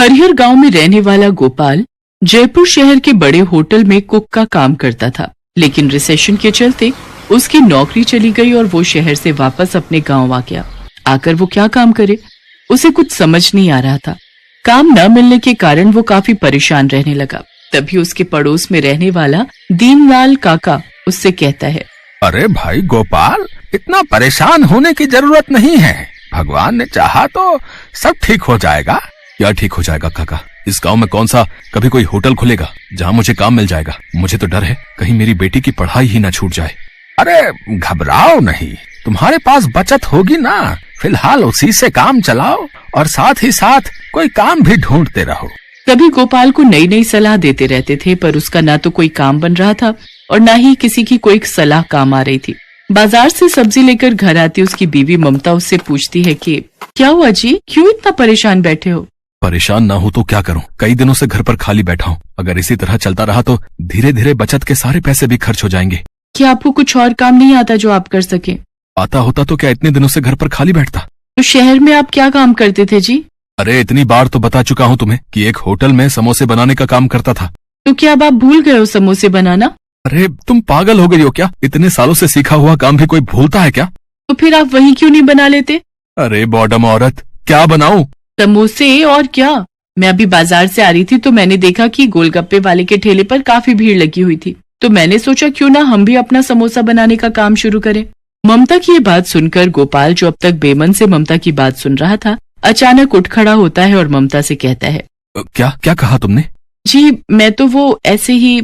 हरिहर गांव में रहने वाला गोपाल जयपुर शहर के बड़े होटल में कुक का काम करता था, लेकिन रिसेशन के चलते उसकी नौकरी चली गई और वो शहर से वापस अपने गांव आ गया। आकर वो क्या काम करे, उसे कुछ समझ नहीं आ रहा था। काम न मिलने के कारण वो काफी परेशान रहने लगा। तभी उसके पड़ोस में रहने वाला दीनलाल काका उससे कहता है, अरे भाई गोपाल, इतना परेशान होने की जरूरत नहीं है। भगवान ने चाहा तो सब ठीक हो जाएगा। क्या ठीक हो जाएगा काका? इस गांव में कौन सा कभी कोई होटल खुलेगा जहां मुझे काम मिल जाएगा? मुझे तो डर है कहीं मेरी बेटी की पढ़ाई ही ना छूट जाए। अरे घबराओ नहीं, तुम्हारे पास बचत होगी ना। फिलहाल उसी से काम चलाओ और साथ ही साथ कोई काम भी ढूंढते रहो। तभी गोपाल को नई नई सलाह देते रहते थे, पर उसका ना तो कोई काम बन रहा था और ना ही किसी की कोई सलाह काम आ रही थी। बाजार से सब्जी लेकर घर आती उसकी बीवी ममता उससे पूछती है कि क्या हुआ जी, क्यों इतना परेशान बैठे हो? परेशान ना हो तो क्या करूं, कई दिनों से घर पर खाली बैठा हूं। अगर इसी तरह चलता रहा तो धीरे धीरे बचत के सारे पैसे भी खर्च हो जाएंगे। क्या आपको कुछ और काम नहीं आता जो आप कर सके? आता होता तो क्या इतने दिनों से घर पर खाली बैठता। तो शहर में आप क्या काम करते थे जी? अरे इतनी बार तो बता चुका हूं तुम्हें कि एक होटल में समोसे बनाने का काम करता था। तो क्या अब आप भूल गए हो समोसे बनाना? अरे तुम पागल हो गई हो क्या? इतने सालों से सीखा हुआ काम भी कोई भूलता है क्या? तो फिर आप वही क्यों नहीं बना लेते? अरे बॉडम औरत, क्या बनाऊं? समोसे और क्या। मैं अभी बाजार से आ रही थी तो मैंने देखा कि गोलगप्पे वाले के ठेले पर काफी भीड़ लगी हुई थी, तो मैंने सोचा क्यों ना हम भी अपना समोसा बनाने का काम शुरू करें। ममता की ये बात सुनकर गोपाल, जो अब तक बेमन से ममता की बात सुन रहा था, अचानक उठ खड़ा होता है और ममता से कहता है, क्या क्या कहा तुमने? जी मैं तो वो ऐसे ही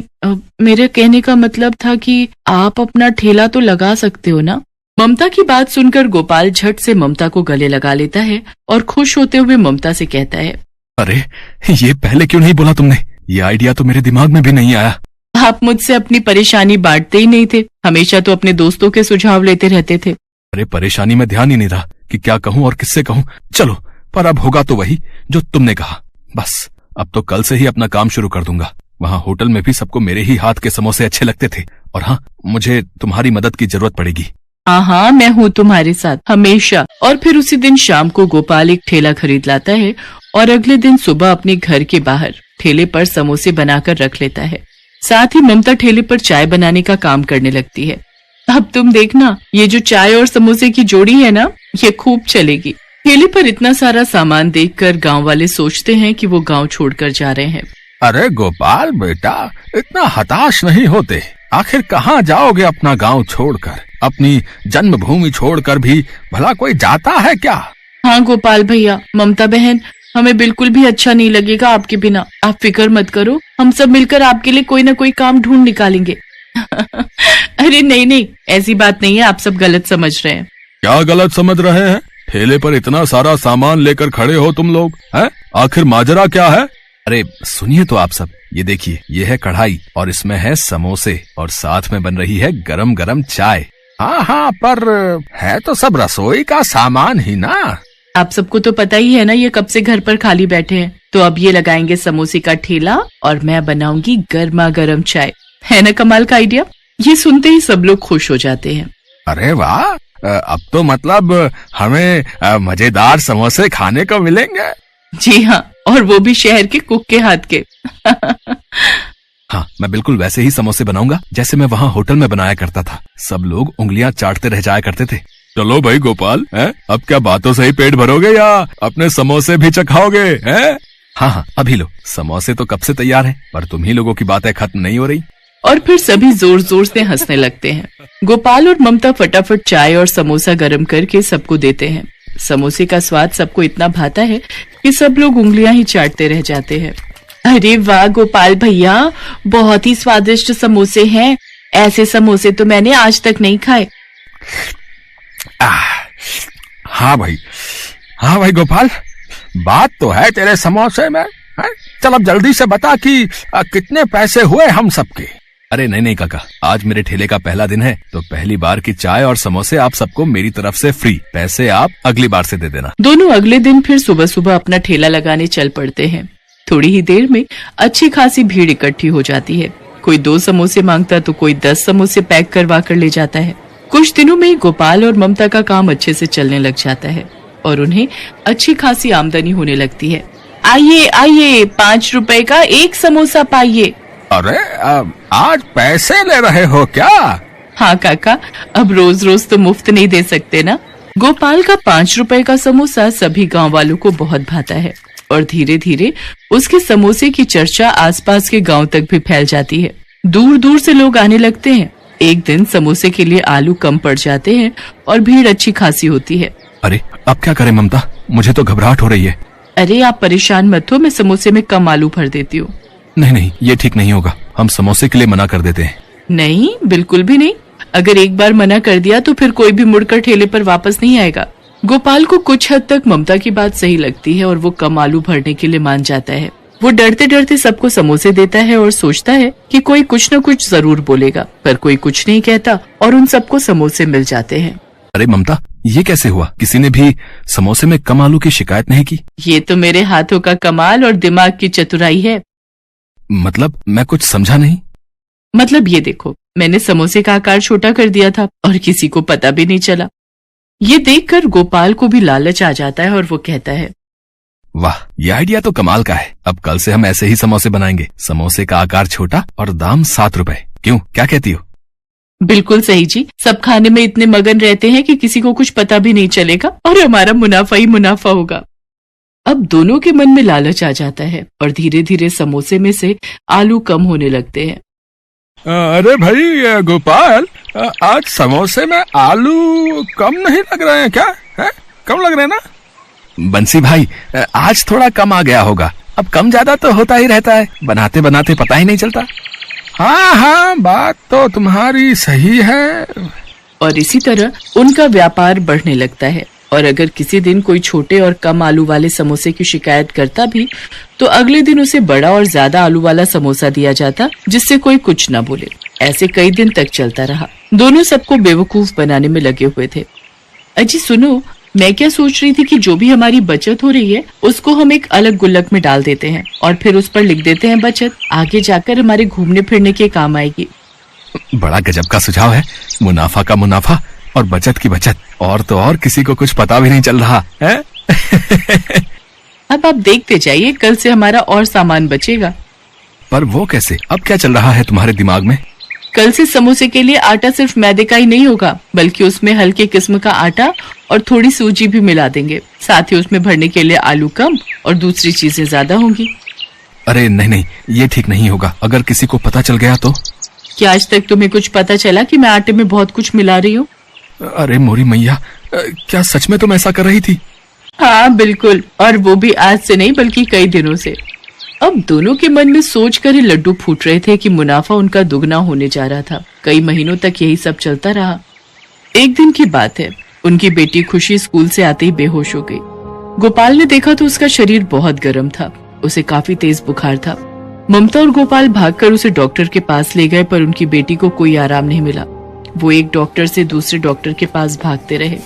मेरे कहने का मतलब था कि आप अपना ठेला तो लगा सकते हो ना। ममता की बात सुनकर गोपाल झट से ममता को गले लगा लेता है और खुश होते हुए ममता से कहता है, अरे ये पहले क्यों नहीं बोला तुमने? ये आइडिया तो मेरे दिमाग में भी नहीं आया। आप मुझसे अपनी परेशानी बांटते ही नहीं थे, हमेशा तो अपने दोस्तों के सुझाव लेते रहते थे। अरे परेशानी में ध्यान ही नहीं रहा कि क्या कहूँ और किससे कहूँ। चलो, पर अब होगा तो वही जो तुमने कहा। बस अब तो कल से ही अपना काम शुरू कर दूंगा। वहाँ होटल में भी सबको मेरे ही हाथ के समोसे अच्छे लगते थे। और हाँ, मुझे तुम्हारी मदद की जरूरत पड़ेगी। हाँ हाँ, मैं हूँ तुम्हारे साथ हमेशा। और फिर उसी दिन शाम को गोपाल एक ठेला खरीद लाता है और अगले दिन सुबह अपने घर के बाहर ठेले पर समोसे बनाकर रख लेता है। साथ ही ममता ठेले पर चाय बनाने का काम करने लगती है। अब तुम देखना, ये जो चाय और समोसे की जोड़ी है ना, ये खूब चलेगी। ठेले पर इतना सारा सामान देखकर गांव वाले सोचते हैं कि वो गांव छोड़कर जा रहे हैं। अरे गोपाल बेटा, इतना हताश नहीं होते। आखिर कहाँ जाओगे अपना गांव छोड़कर? अपनी जन्मभूमि छोड़कर भी भला कोई जाता है क्या? हाँ गोपाल भैया, ममता बहन, हमें बिल्कुल भी अच्छा नहीं लगेगा आपके बिना। आप फिक्र मत करो, हम सब मिलकर आपके लिए कोई न कोई काम ढूंढ निकालेंगे। अरे नहीं नहीं, ऐसी बात नहीं है, आप सब गलत समझ रहे हैं। क्या गलत समझ रहे हैं? ठेले पर इतना सारा सामान लेकर खड़े हो तुम लोग, हैं? आखिर माजरा क्या है? अरे सुनिए तो आप सब, ये देखिए, ये है कढ़ाई और इसमें है समोसे और साथ में बन रही है गरम गरम चाय। हाँ हाँ, पर है तो सब रसोई का सामान ही ना। आप सबको तो पता ही है ना, ये कब से घर पर खाली बैठे हैं। तो अब ये लगाएंगे समोसे का ठेला और मैं बनाऊंगी गर्मा गर्म चाय। है ना कमाल का आइडिया? ये सुनते ही सब लोग खुश हो जाते हैं। अरे वाह, अब तो मतलब हमें मजेदार समोसे खाने को मिलेंगे। जी हाँ, और वो भी शहर के कुक के हाथ के। हाँ, मैं बिल्कुल वैसे ही समोसे बनाऊंगा जैसे मैं वहाँ होटल में बनाया करता था। सब लोग उंगलियां चाटते रह जाया करते थे। चलो भाई गोपाल, अब क्या बातों से ही पेट भरोगे या अपने समोसे भी चखाओगे? हाँ हाँ, अभी लो। समोसे तो कब से तैयार हैं, पर तुम ही लोगों की बातें खत्म नहीं हो रही। और फिर सभी जोर जोर से हंसने लगते हैं। गोपाल और ममता फटाफट चाय और समोसा गर्म करके सबको देते हैं। समोसे का स्वाद सबको इतना भाता है कि सब लोग उंगलियां ही चाटते रह जाते हैं। अरे वाह गोपाल भैया, बहुत ही स्वादिष्ट समोसे हैं। ऐसे समोसे तो मैंने आज तक नहीं खाए। हाँ भाई गोपाल, बात तो है तेरे समोसे में। चल अब जल्दी से बता कि कितने पैसे हुए हम सबके। अरे नहीं काका, आज मेरे ठेले का पहला दिन है, तो पहली बार की चाय और समोसे आप सबको मेरी तरफ से फ्री। पैसे आप अगली बार से दे देना। दोनों अगले दिन फिर सुबह सुबह अपना ठेला लगाने चल पड़ते हैं। थोड़ी ही देर में अच्छी खासी भीड़ इकट्ठी हो जाती है। कोई 2 समोसे मांगता तो कोई 10 समोसे पैक करवा कर ले जाता है। कुछ दिनों में गोपाल और ममता का काम अच्छे से चलने लग जाता है और उन्हें अच्छी खासी आमदनी होने लगती है। आइए आइए, 5 रुपए का एक समोसा पाइए। अरे आज पैसे ले रहे हो क्या? हाँ काका, अब रोज रोज तो मुफ्त नहीं दे सकते ना। गोपाल का 5 रुपए का समोसा सभी गांव वालों को बहुत भाता है और धीरे धीरे उसके समोसे की चर्चा आसपास के गांव तक भी फैल जाती है। दूर दूर से लोग आने लगते हैं। एक दिन समोसे के लिए आलू कम पड़ जाते हैं और भीड़ अच्छी खासी होती है। अरे अब क्या करें ममता, मुझे तो घबराहट हो रही है। अरे आप परेशान मत हो, मैं समोसे में कम आलू भर देती हूँ। नहीं नहीं, ये ठीक नहीं होगा, हम समोसे के लिए मना कर देते हैं। नहीं, बिल्कुल भी नहीं। अगर एक बार मना कर दिया तो फिर कोई भी मुड़कर ठेले पर वापस नहीं आएगा। गोपाल को कुछ हद तक ममता की बात सही लगती है और वो कम आलू भरने के लिए मान जाता है। वो डरते डरते सबको समोसे देता है और सोचता है कि कोई कुछ न कुछ जरूर बोलेगा, पर कोई कुछ नहीं कहता और उन सबको समोसे मिल जाते हैं। अरे ममता, ये कैसे हुआ? किसी ने भी समोसे में कम आलू की शिकायत नहीं की? ये तो मेरे हाथों का कमाल और दिमाग की चतुराई है। मतलब मैं कुछ समझा नहीं। मतलब ये देखो, मैंने समोसे का आकार छोटा कर दिया था और किसी को पता भी नहीं चला। ये देखकर गोपाल को भी लालच आ जाता है और वो कहता है, वाह, ये आइडिया तो कमाल का है। अब कल से हम ऐसे ही समोसे बनाएंगे। समोसे का आकार छोटा और दाम 7 रुपए। क्यों, क्या कहती हो? बिल्कुल सही जी। सब खाने में इतने मगन रहते हैं कि किसी को कुछ पता भी नहीं चलेगा और हमारा मुनाफा ही मुनाफा होगा। अब दोनों के मन में लालच आ जाता है और धीरे धीरे समोसे में से आलू कम होने लगते हैं। अरे भाई गोपाल, आज समोसे में आलू कम नहीं लग रहे हैं क्या? है? कम लग रहे हैं ना? बंसी भाई, आज थोड़ा कम आ गया होगा। अब कम ज्यादा तो होता ही रहता है, बनाते बनाते पता ही नहीं चलता। हाँ हाँ, बात तो तुम्हारी सही है। और इसी तरह उनका व्यापार बढ़ने लगता है और अगर किसी दिन कोई छोटे और कम आलू वाले समोसे की शिकायत करता भी तो अगले दिन उसे बड़ा और ज्यादा आलू वाला समोसा दिया जाता, जिससे कोई कुछ न बोले। ऐसे कई दिन तक चलता रहा। दोनों सबको बेवकूफ बनाने में लगे हुए थे। अजी सुनो, मैं क्या सोच रही थी कि जो भी हमारी बचत हो रही है उसको हम एक अलग गुल्लक में डाल देते हैं और फिर उस पर लिख देते हैं बचत। आगे जाकर हमारे घूमने फिरने के काम आएगी। बड़ा गजब का सुझाव है। मुनाफा का मुनाफा और बचत की बचत, और तो और किसी को कुछ पता भी नहीं चल रहा है। अब आप देखते जाइए, कल से हमारा और सामान बचेगा। पर वो कैसे? अब क्या चल रहा है तुम्हारे दिमाग में? कल से समोसे के लिए आटा सिर्फ मैदे का ही नहीं होगा, बल्कि उसमें हल्के किस्म का आटा और थोड़ी सूजी भी मिला देंगे। साथ ही उसमें भरने के लिए आलू कम और दूसरी चीजें ज्यादा होंगी। अरे नहीं नहीं, ये ठीक नहीं होगा। अगर किसी को पता चल गया तो? क्या आज तक तुम्हें कुछ पता चला कि मैं आटे में बहुत कुछ मिला रही हूँ? अरे मोरी मैया, क्या सच में तुम ऐसा कर रही थी? हाँ बिल्कुल, और वो भी आज से नहीं बल्कि कई दिनों से। अब दोनों के मन में सोचकर ही लड्डू फूट रहे थे कि मुनाफा उनका दुगना होने जा रहा था। कई महीनों तक यही सब चलता रहा। एक दिन की बात है, उनकी बेटी खुशी स्कूल से आते ही बेहोश हो गई। गोपाल ने देखा तो उसका शरीर बहुत गर्म था, उसे काफी तेज बुखार था। ममता और गोपाल भागकर उसे डॉक्टर के पास ले गए, पर उनकी बेटी को कोई आराम नहीं मिला। वो एक डॉक्टर से दूसरे डॉक्टर के पास भागते रहे।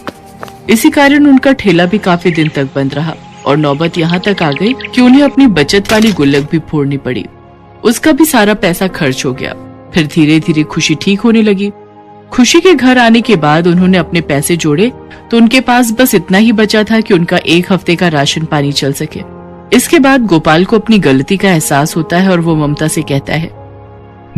इसी कारण उनका ठेला भी काफी दिन तक बंद रहा और नौबत यहाँ तक आ गई कि उन्हें अपनी बचत वाली गुल्लक भी फोड़नी पड़ी। उसका भी सारा पैसा खर्च हो गया। फिर धीरे धीरे खुशी ठीक होने लगी। खुशी के घर आने के बाद उन्होंने अपने पैसे जोड़े तो उनके पास बस इतना ही बचा था कि उनका एक हफ्ते का राशन पानी चल सके। इसके बाद गोपाल को अपनी गलती का एहसास होता है और वो ममता से कहता है,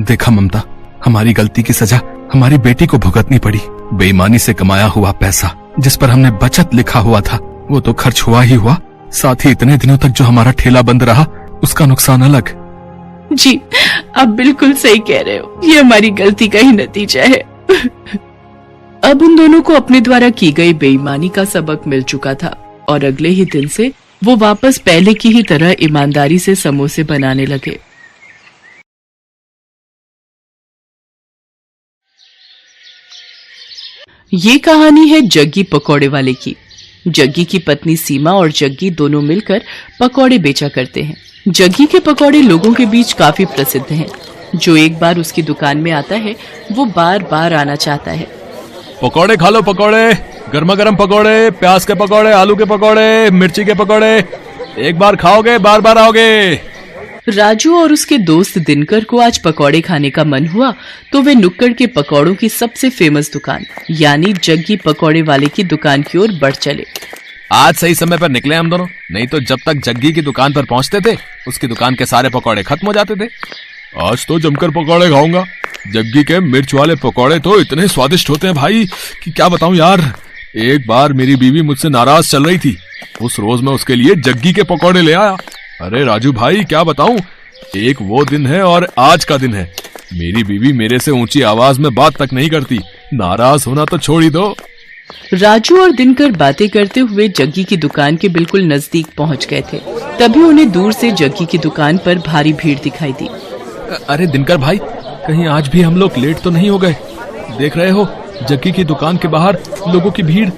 देखा ममता, हमारी गलती की सजा हमारी बेटी को भुगतनी पड़ी। बेईमानी से कमाया हुआ पैसा जिस पर हमने बचत लिखा हुआ था वो तो खर्च हुआ ही हुआ, साथ ही इतने दिनों तक जो हमारा ठेला बंद रहा उसका नुकसान अलग। जी आप बिल्कुल सही कह रहे हो, ये हमारी गलती का ही नतीजा है। अब उन दोनों को अपने द्वारा की गई बेईमानी का सबक मिल चुका था और अगले ही दिन से वो वापस पहले की ही तरह ईमानदारी से समोसे बनाने लगे। ये कहानी है जग्गी पकौड़े वाले की। जग्गी की पत्नी सीमा और जग्गी दोनों मिलकर पकौड़े बेचा करते हैं। जग्गी के पकौड़े लोगों के बीच काफी प्रसिद्ध हैं। जो एक बार उसकी दुकान में आता है वो बार बार आना चाहता है। पकौड़े खा लो, पकौड़े, गर्मा गर्म पकौड़े, प्याज के पकौड़े, आलू के पकौड़े, मिर्ची के पकौड़े। एक बार खाओगे बार बार आओगे। राजू और उसके दोस्त दिनकर को आज पकौड़े खाने का मन हुआ तो वे नुक्कड़ के पकौड़ों की सबसे फेमस दुकान यानी जग्गी पकौड़े वाले की दुकान की ओर बढ़ चले। आज सही समय पर निकले हम दोनों, नहीं तो जब तक जग्गी की दुकान पर पहुंचते थे उसकी दुकान के सारे पकौड़े खत्म हो जाते थे। आज तो जमकर पकौड़े खाऊंगा। जग्गी के मिर्च वाले पकौड़े तो इतने स्वादिष्ट होते हैं भाई कि क्या बताऊं यार। एक बार मेरी बीवी मुझसे नाराज चल रही थी, उस रोज मैं उसके लिए जग्गी के पकौड़े ले आया। अरे राजू भाई क्या बताऊं, एक वो दिन है और आज का दिन है। मेरी बीवी मेरे से ऊंची आवाज में बात तक नहीं करती, नाराज होना तो छोड़ ही दो। राजू और दिनकर बातें करते हुए जग्गी की दुकान के बिल्कुल नजदीक पहुंच गए थे। तभी उन्हें दूर से जग्गी की दुकान पर भारी भीड़ दिखाई दी। अरे दिनकर भाई, कहीं आज भी हम लोग लेट तो नहीं हो गए? देख रहे हो जग्गी की दुकान के बाहर लोगों की भीड़।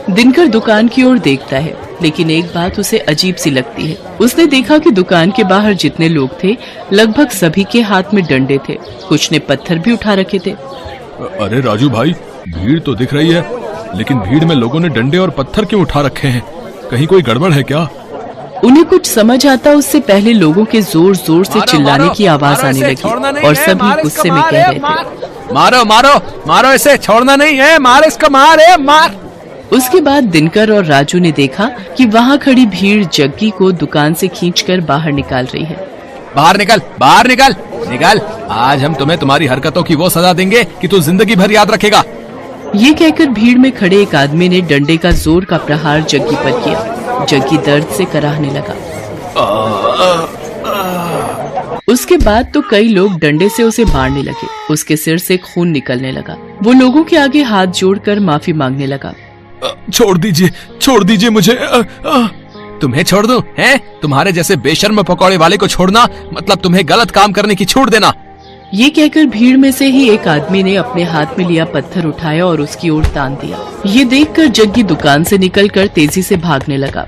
दिनकर दुकान की ओर देखता है, लेकिन एक बात उसे अजीब सी लगती है। उसने देखा कि दुकान के बाहर जितने लोग थे लगभग सभी के हाथ में डंडे थे, कुछ ने पत्थर भी उठा रखे थे। अरे राजू भाई, भीड़ तो दिख रही है, लेकिन भीड़ में लोगों ने डंडे और पत्थर क्यों उठा रखे हैं? कहीं कोई गड़बड़ है क्या? उन्हें कुछ समझ आता उससे पहले लोगों के जोर जोर से चिल्लाने की आवाज आने लगी और सभी गुस्से में कह रहे थे, मारो मारो मारो, इसे छोड़ना नहीं है, मार इसको, मार। उसके बाद दिनकर और राजू ने देखा कि वहाँ खड़ी भीड़ जग्गी को दुकान से खींचकर बाहर निकाल रही है। बाहर निकल। आज हम तुम्हें तुम्हारी हरकतों की वो सजा देंगे कि तू जिंदगी भर याद रखेगा। ये कहकर भीड़ में खड़े एक आदमी ने डंडे का जोर का प्रहार जग्गी पर किया। जग्गी दर्द से कराहने लगा। उसके बाद तो कई लोग डंडे से उसे मारने लगे। उसके सिर से खून निकलने लगा। वो लोगों के आगे हाथ जोड़कर माफी मांगने लगा। छोड़ दीजिए मुझे। तुम्हें छोड़ दूं? हैं? तुम्हारे जैसे बेशर्म पकौड़े वाले को छोड़ना मतलब तुम्हें गलत काम करने की छूट देना। ये कहकर भीड़ में से ही एक आदमी ने अपने हाथ में लिया पत्थर उठाया और उसकी ओर तान दिया। ये देखकर जग्गी दुकान से निकलकर तेजी से भागने लगा।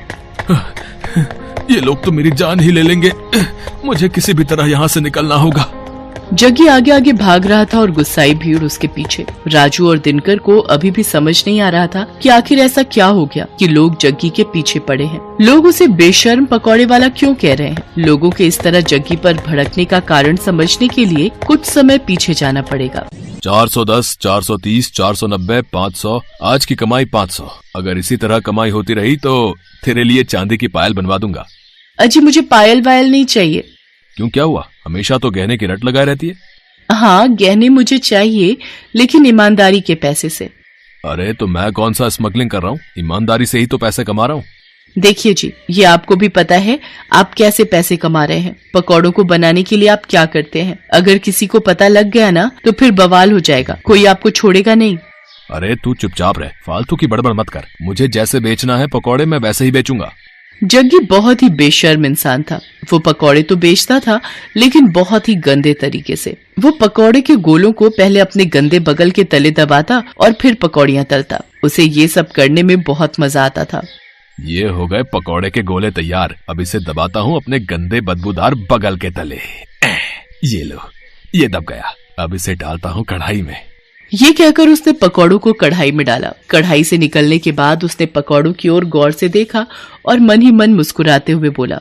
ये लोग तो मेरी जान ही ले लेंगे, मुझे किसी भी तरह यहाँ से निकलना होगा। जग्गी आगे आगे भाग रहा था और गुस्साई भीड़ उसके पीछे। राजू और दिनकर को अभी भी समझ नहीं आ रहा था कि आखिर ऐसा क्या हो गया कि लोग जग्गी के पीछे पड़े हैं। लोग उसे बेशर्म पकौड़े वाला क्यों कह रहे हैं? लोगों के इस तरह जग्गी पर भड़कने का कारण समझने के लिए कुछ समय पीछे जाना पड़ेगा। 410, 430, 490, 500, आज की कमाई 500। अगर इसी तरह कमाई होती रही तो तेरे लिए चांदी की पायल बनवा दूंगा। अजी मुझे पायल वायल नहीं चाहिए। क्यों, क्या हुआ? हमेशा तो गहने की रट लगाए रहती है। हाँ गहने मुझे चाहिए, लेकिन ईमानदारी के पैसे से। अरे तो मैं कौन सा स्मगलिंग कर रहा हूँ, ईमानदारी से ही तो पैसे कमा रहा हूँ। देखिए जी, ये आपको भी पता है आप कैसे पैसे कमा रहे हैं। पकौड़ों को बनाने के लिए आप क्या करते हैं? अगर किसी को पता लग गया ना तो फिर बवाल हो जाएगा, कोई आपको छोड़ेगा नहीं। अरे तू चुपचाप रह, फालतू की बड़बड़ मत कर। मुझे जैसे बेचना है पकौड़े मैं वैसे ही बेचूंगा। जग्गी बहुत ही बेशर्म इंसान था। वो पकौड़े तो बेचता था, लेकिन बहुत ही गंदे तरीके से। वो पकौड़े के गोलों को पहले अपने गंदे बगल के तले दबाता और फिर पकौड़ियाँ तलता। उसे ये सब करने में बहुत मजा आता था। ये हो गए पकौड़े के गोले तैयार। अब इसे दबाता हूँ अपने गंदे बदबूदार बगल के तले। ये लो, ये दब गया। अब इसे डालता हूँ कढ़ाई में। ये कहकर उसने पकौड़ों को कढ़ाई में डाला। कढ़ाई से निकलने के बाद उसने पकौड़ों की ओर गौर से देखा और मन ही मन मुस्कुराते हुए बोला,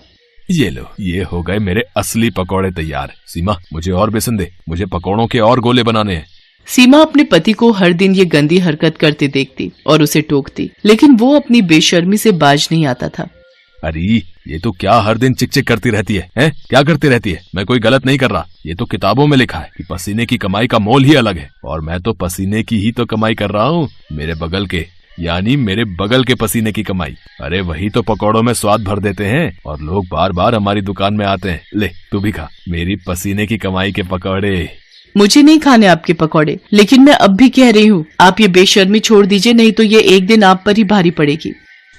ये लो, ये हो गए मेरे असली पकौड़े तैयार। सीमा मुझे और बेसन दे, मुझे पकौड़ों के और गोले बनाने हैं। सीमा अपने पति को हर दिन ये गंदी हरकत करते देखती और उसे टोकती, लेकिन वो अपनी बेशर्मी से बाज नहीं आता था। अरे ये तो क्या हर दिन चिक चिक करती रहती है, हैं? क्या करती रहती है? मैं कोई गलत नहीं कर रहा। ये तो किताबों में लिखा है कि पसीने की कमाई का मोल ही अलग है, और मैं तो पसीने की ही तो कमाई कर रहा हूँ। मेरे बगल के, यानी मेरे बगल के पसीने की कमाई। अरे वही तो पकौड़ों में स्वाद भर देते हैं और लोग बार बार हमारी दुकान में आते हैं। ले तू भी खा मेरी पसीने की कमाई के पकौड़े। मुझे नहीं खाने आपके पकौड़े, लेकिन मैं अब भी कह रही हूँ आप ये बेशर्मी छोड़ दीजिए, नहीं तो ये एक दिन आप पर ही भारी पड़ेगी।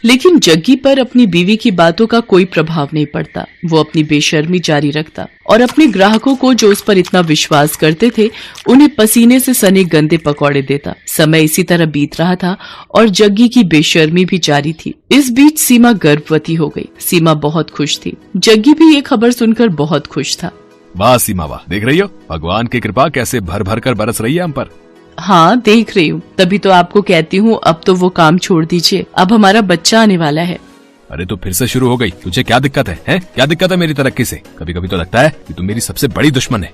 लेकिन जग्गी पर अपनी बीवी की बातों का कोई प्रभाव नहीं पड़ता। वो अपनी बेशर्मी जारी रखता और अपने ग्राहकों को जो उस पर इतना विश्वास करते थे उन्हें पसीने से सने गंदे पकौड़े देता। समय इसी तरह बीत रहा था और जग्गी की बेशर्मी भी जारी थी। इस बीच सीमा गर्भवती हो गई। सीमा बहुत खुश थी। जग्गी भी ये खबर सुनकर बहुत खुश था। वाह सीमा वाह, देख रही हो भगवान की कृपा कैसे भर भर कर बरस रही है हम पर। हाँ देख रही हूँ, तभी तो आपको कहती हूँ अब तो वो काम छोड़ दीजिए, अब हमारा बच्चा आने वाला है। अरे तो फिर से शुरू हो गई, तुझे क्या दिक्कत है, हैं? क्या दिक्कत है मेरी तरक्की से? कभी कभी तो लगता है कि तुम मेरी सबसे बड़ी दुश्मन है।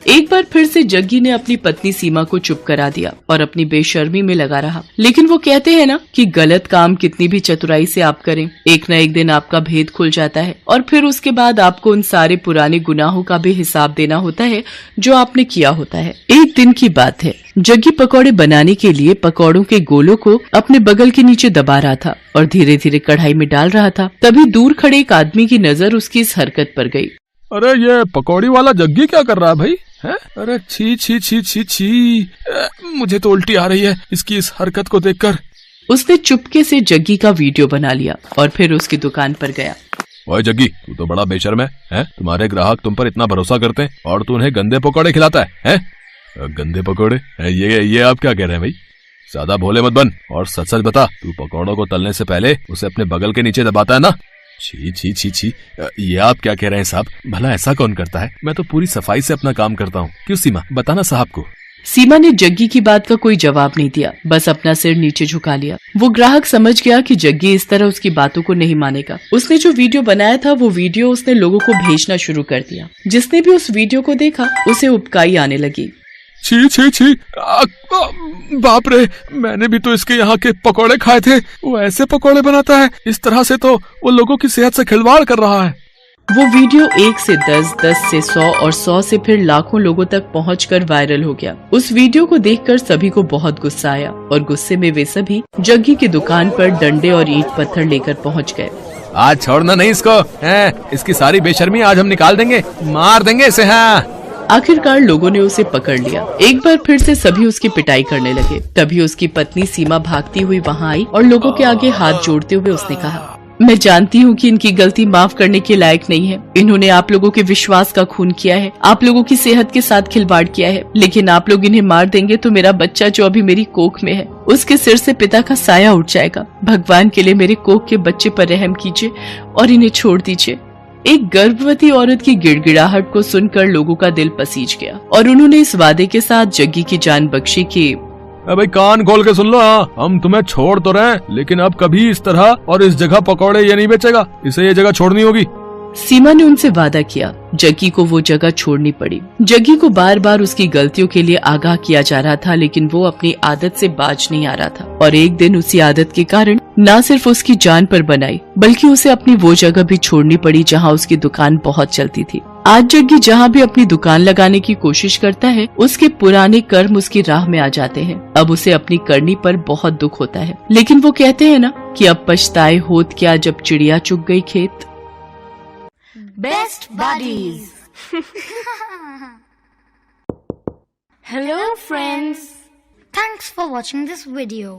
एक बार फिर से जग्गी ने अपनी पत्नी सीमा को चुप करा दिया और अपनी बेशर्मी में लगा रहा। लेकिन वो कहते हैं ना कि गलत काम कितनी भी चतुराई से आप करें, एक न एक दिन आपका भेद खुल जाता है और फिर उसके बाद आपको उन सारे पुराने गुनाहों का भी हिसाब देना होता है जो आपने किया होता है। एक दिन की बात है, जग्गी पकौड़े बनाने के लिए पकौड़ों के गोलों को अपने बगल के नीचे दबा रहा था और धीरे धीरे कढ़ाई में डाल रहा था। तभी दूर खड़े एक आदमी की नजर उसकी इस हरकत पर गई। अरे ये पकौड़ी वाला जग्गी क्या कर रहा है भाई? है? अरे छी छी छी छी छी, मुझे तो उल्टी आ रही है इसकी इस हरकत को देखकर। उसने चुपके से जग्गी का वीडियो बना लिया और फिर उसकी दुकान पर गया। ओए जग्गी, तू तो बड़ा बेशर्म है? तुम्हारे ग्राहक तुम पर इतना भरोसा करते हैं और तू उन्हें गंदे पकौड़े खिलाता है? गंदे पकौड़े? ये आप क्या कह रहे हैं भाई? ज्यादा भोले मत बन और सच सच बता, तू पकौड़ों को तलने से पहले उसे अपने बगल के नीचे दबाता है ना? छी छी छी छी, ये आप क्या कह रहे हैं साहब? भला ऐसा कौन करता है? मैं तो पूरी सफाई से अपना काम करता हूँ। क्यों सीमा, बताना साहब को। सीमा ने जग्गी की बात का कोई जवाब नहीं दिया, बस अपना सिर नीचे झुका लिया। वो ग्राहक समझ गया कि जग्गी इस तरह उसकी बातों को नहीं मानेगा। उसने जो वीडियो बनाया था वो वीडियो उसने लोगों को भेजना शुरू कर दिया। जिसने भी उस वीडियो को देखा उसे उबकाई आने लगी। छी छी छी, बाप रे, मैंने भी तो इसके यहाँ के पकोड़े खाए थे। वो ऐसे पकोड़े बनाता है? इस तरह से तो वो लोगों की सेहत से खिलवाड़ कर रहा है। वो वीडियो 1 से 10, 10 से 100 और 100 से फिर लाखों लोगों तक पहुंचकर वायरल हो गया। उस वीडियो को देखकर सभी को बहुत गुस्सा आया और गुस्से में वे सभी जग्गी की दुकान पर डंडे और ईंट पत्थर लेकर पहुंच गए। आज छोड़ना नहीं इसको, इसकी सारी बेशर्मी आज हम निकाल देंगे, मार देंगे इसे। हाँ, आखिरकार लोगों ने उसे पकड़ लिया। एक बार फिर से सभी उसकी पिटाई करने लगे। तभी उसकी पत्नी सीमा भागती हुई वहां आई और लोगों के आगे हाथ जोड़ते हुए उसने कहा, मैं जानती हूँ कि इनकी गलती माफ करने के लायक नहीं है। इन्होंने आप लोगों के विश्वास का खून किया है, आप लोगों की सेहत के साथ खिलवाड़ किया है। लेकिन आप लोग इन्हें मार देंगे तो मेरा बच्चा जो अभी मेरी कोख में है, उसके सिर से पिता का साया उठ जाएगा। भगवान के लिए मेरे कोख के बच्चे पर रहम कीजिए और इन्हें छोड़ दीजिए। एक गर्भवती औरत की गिड़गिड़ाहट को सुनकर लोगों का दिल पसीज गया और उन्होंने इस वादे के साथ जग्गी की जान बख्शी कि भाई कान खोल के सुन लो, हम तुम्हें छोड़ तो रहे हैं, लेकिन अब कभी इस तरह और इस जगह पकौड़े ये नहीं बेचेगा। इसे ये जगह छोड़नी होगी। सीमा ने उनसे वादा किया। जग्गी को वो जगह छोड़नी पड़ी। जग्गी को बार बार उसकी गलतियों के लिए आगाह किया जा रहा था, लेकिन वो अपनी आदत से बाज नहीं आ रहा था। और एक दिन उसी आदत के कारण न सिर्फ उसकी जान पर बनाई, बल्कि उसे अपनी वो जगह भी छोड़नी पड़ी जहाँ उसकी दुकान बहुत चलती थी। आज जग्गी जहाँ भी अपनी दुकान लगाने की कोशिश करता है, उसके पुराने कर्म उसकी राह में आ जाते हैं। अब उसे अपनी करनी पर बहुत दुख होता है, लेकिन वो कहते हैं ना कि अब पछताए होत क्या जब चिड़िया चुग गई खेत। Best buddies. Hello friends. Thanks for watching this video.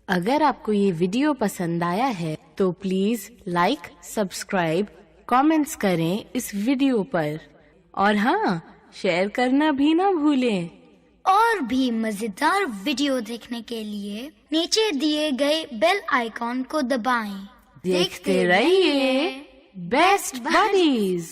अगर आपको ये वीडियो पसंद आया है तो प्लीज लाइक, सब्सक्राइब, कमेंट्स करें इस वीडियो पर और हाँ, शेयर करना भी ना भूलें। और भी मजेदार वीडियो देखने के लिए नीचे दिए गए बेल आइकॉन को दबाएं। देखते रहिए बेस्ट बडीज।